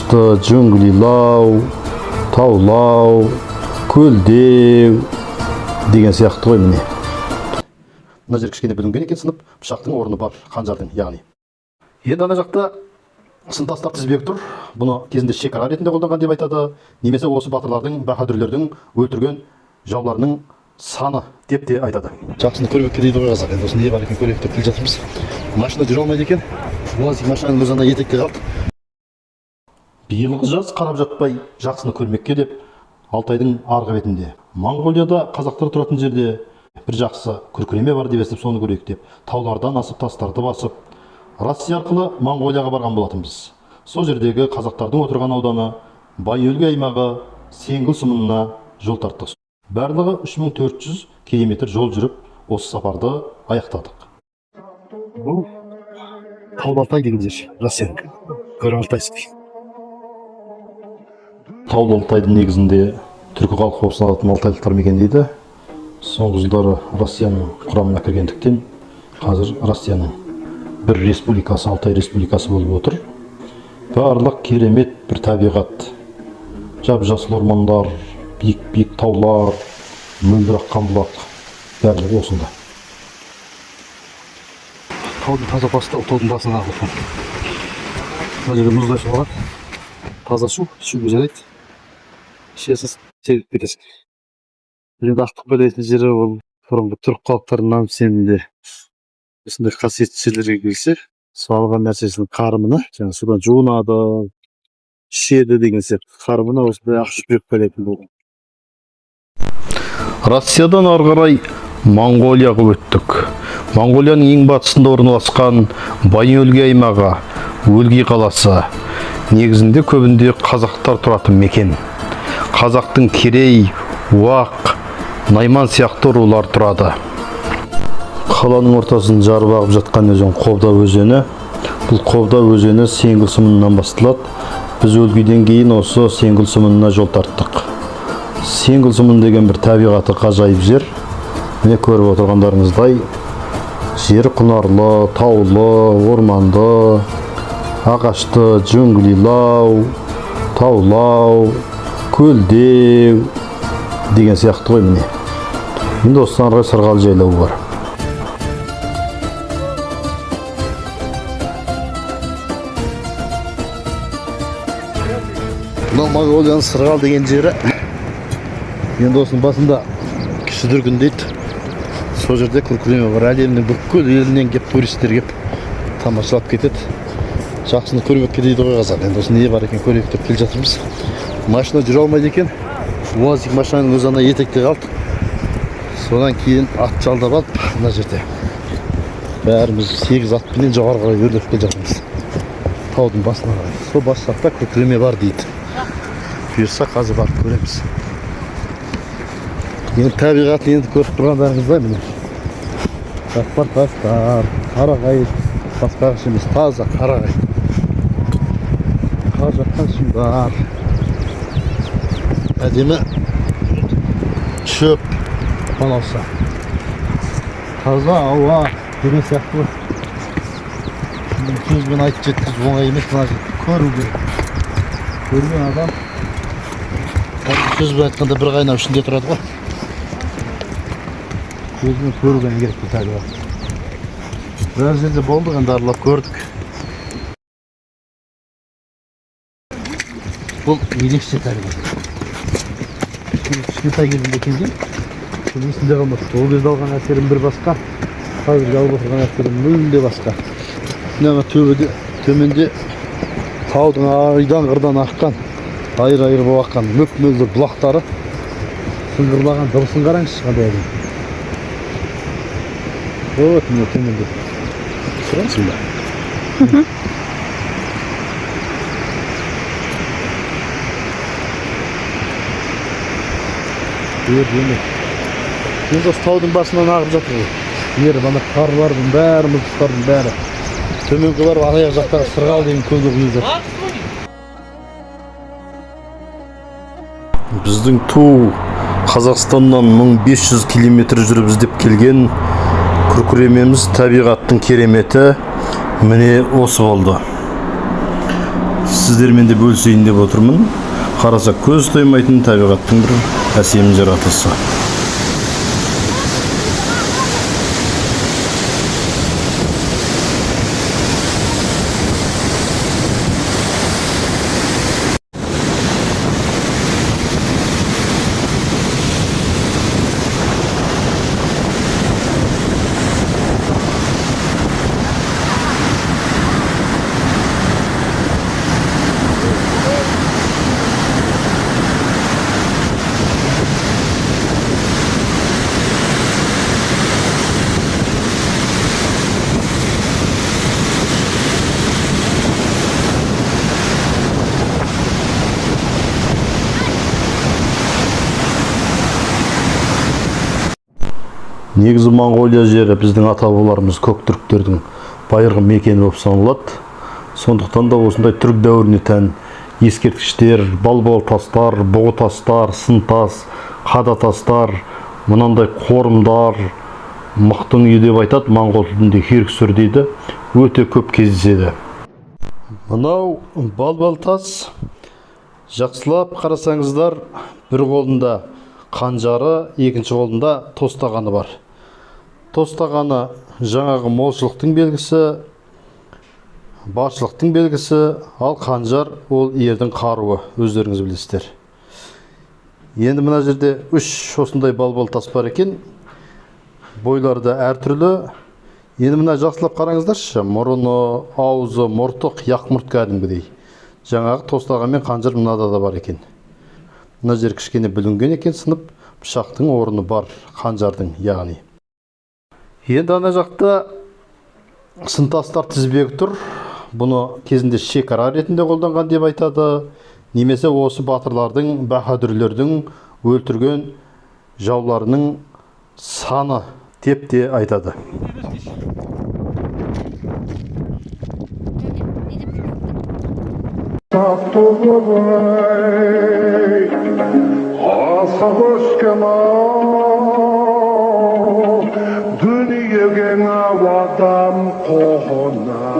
ағашты джунглилау, таулау, көлдеу деген сияқты ғой міне. Мына жер кішкене бүлінген екен сынып, пышақтың орны бар, қанжардың яғни. Енді ана жақта сынтастар тізбек тұр. Бұны кезінде шекара ретінде қолданған деп айтады. Немесе осы батырлардың, баһадүрлердің өлтірген жауларының саны деп те айтады. Жақсыны көрмекке дейді ғой қазақ. Енді осы не бар екен көрейік деп келе жатырмыз. Машина жүре алмайды екен. УАЗ машинаның өзі ана етекте қалды. Биылғы жаз қарап жатпай жақсыны көрмекке деп Алтайдың арғы бетінде. Моңғолияда қазақтар тұратын жерде бір жақсы күркіреме бар деп естіп соны көрейік деп таулардан асып тастарды басып Россия арқылы Моңғолияға барған болатынбыз. Сол жердегі қазақтардың отырған ауданы Байөлге аймағы Сеңгіл сұмынына жол тарттық. Барлығы 3400 км жол жүріп, осы сапарды аяқтадық. Бұл Таулы-Алтай деген жер, Россия. Көрің-Алтайсыз. Таулы-Алтайдың негізінде түркі халқы болып саналатын алтайлықтар мекендейді. Соңғы жылдары Россияның құрамына кіргендіктен қазір Россияның бір республикасы, Алтай республикасы болып отыр. Барлық керемет бір табиғат. Жап-жасыл ормандар, биік таулар, мөлдір аққан бұлақ, барлығы осында. Таудың таза басты, таудың басына ағылған. Бұл жерде мұздай су бар. Таза су, ішуге жарайды. Ішесіз, сергіп кетесің. Енді ақтық бөлейтін жері ол бұрынғы түрік халықтарының сенімде осындай қасиетті жерлерге келсе, су алған нәрсесінің қарымына, жаңа судан жуынады, ішеді деген сияқты қарымына осындай ақ шүберек бөлейтін болған. Россиядан ары қарай Моңғолияға өттік. Моңғолияның ең батысында орналасқан Байөлге аймағы, Өлгей қаласы. Негізінде көбінде қазақтар тұратын мекен. Қазақтың Керей, Уақ, Найман сияқты рулар тұрады. Қаланың ортасын жарып ағып жатқан өзен Қобда өзені. Бұл Қобда өзені Сеңгіл сұмынынан басталады. Біз Өлгейден кейін осы Сеңгіл сұмынына жол тарттық. Сеңгіл сұмын деген бір табиғаты ғажайып жер. Міне көріп отырғандарыңыздай жер құнарлы, таулы, орманды, ағашты, джунглилау, таулау, көлдеу деген сияқты ғой міне. Енді осыдан арғы Сырғалы жайлауы бар. Мынау Моңғолияның Сырғалы деген жері. Енді осының басында кіші дүргін дейді. Сол жерде күркіреме бар. Әлемнің бүкіл елінен кеп туристер кеп тамашалап кетеді. Жақсыны көрмекке дейді ғой қазақ. Енді осы не бар екен көрейік деп келе жатырмыз. Машина жүре алмайды екен. УАЗ машинаның өзі ана етекте қалды. Содан кейін ат жалдап алып, мына жерде бәріміз 8 атпенен жоғары қарай өрлеп келе жатырмыз. Таудың басына қарай. Сол бас жақта күркіреме бар дейді. Бұйырса қазір барып көреміз. Енді табиғатын енді көріп тұрғандарыңыздай міне. Жақпар тастар, қарағай, басқа ағаш емес, таза қарағай. Қар жатқан шыңдар. Әдемі шөп қоналса. Таза ауа деген сияқты ғой. Сөзбен айтып жеткізу оңай емес, мына жерді көру керек. Көрген адам сөзбен айтқанда бір қайнау ішінде тұрады ғой. Көзбен көрген керек бұл табиғат. Бір жерде болдық, енді аралап көрдік. Бұл ерекше табиғат. Кішкентай кезімде келген, бұл есімде қалмады. Ол кезде алған әсерім бір басқа, қазір алып отырған әсерім мүлде басқа. Мына төменде таудың айдан қырдан аққан, айыр-айыр болып аққан мөп-мөлдір бұлақтары сыңғырлаған дыбысын қараңызшы қандай әдемі. Вот мына төменде. Тұрасың ба? Енді осы таудың басынан ағып жатыр ғой. Ері бана қарлардың бәрі, мұздықтардың бәрі. Төменгі барып аяқ жақтағы Сырғалы деген көлге құйып жатыр. Біздің ту Қазақстаннан 1500 километр жүріп іздеп келген күркіремеміз табиғаттың кереметі міне осы болды. сіздермен де бөлісейін деп отырмын. Қараса көз тоймайтын табиғаттың бір әсем жаратылысы. Негізі Моңғолия жері біздің ата-бабаларымыз көк түріктердің байырғы мекені болып саналады. Сондықтан да осындай түрік дәуіріне тән ескерткіштер, балбал тастар, бұғы тастар, сын тас, қада тастар, мынандай қорымдар, мықтың үйі деп айтады, моңғол тілінде хирксүр дейді, өте көп кездеседі. Мынау балбал тас, жақсылап қарасаңыздар, бір қолында қанжары, екінші қолында тостағаны бар. Тостағаны жаңағы молшылықтың белгісі, басшылықтың белгісі, ал қанжар ол ердің қаруы, өздеріңіз білесіздер. Енді мына жерде 3 осындай балбал тас бар екен. Бойлары да әртүрлі. Енді мына жақсылап қараңыздаршы, мұрыны, аузы, мұрты қияқ мұрт кәдімгідей. Жаңағы тостаған мен қанжар мынада да бар екен. Мына жер кішкене бүлінген екен, сынып, пышақтың орны бар, қанжардың яғни. Енді ана жақта сынтастар тізбегі тұр. Бұны кезінде шекара ретінде қолданған деп айтады. Немесе осы батырлардың, баһадүрлердің өлтірген жауларының саны деп те айтады. Дүниеге адам қоғына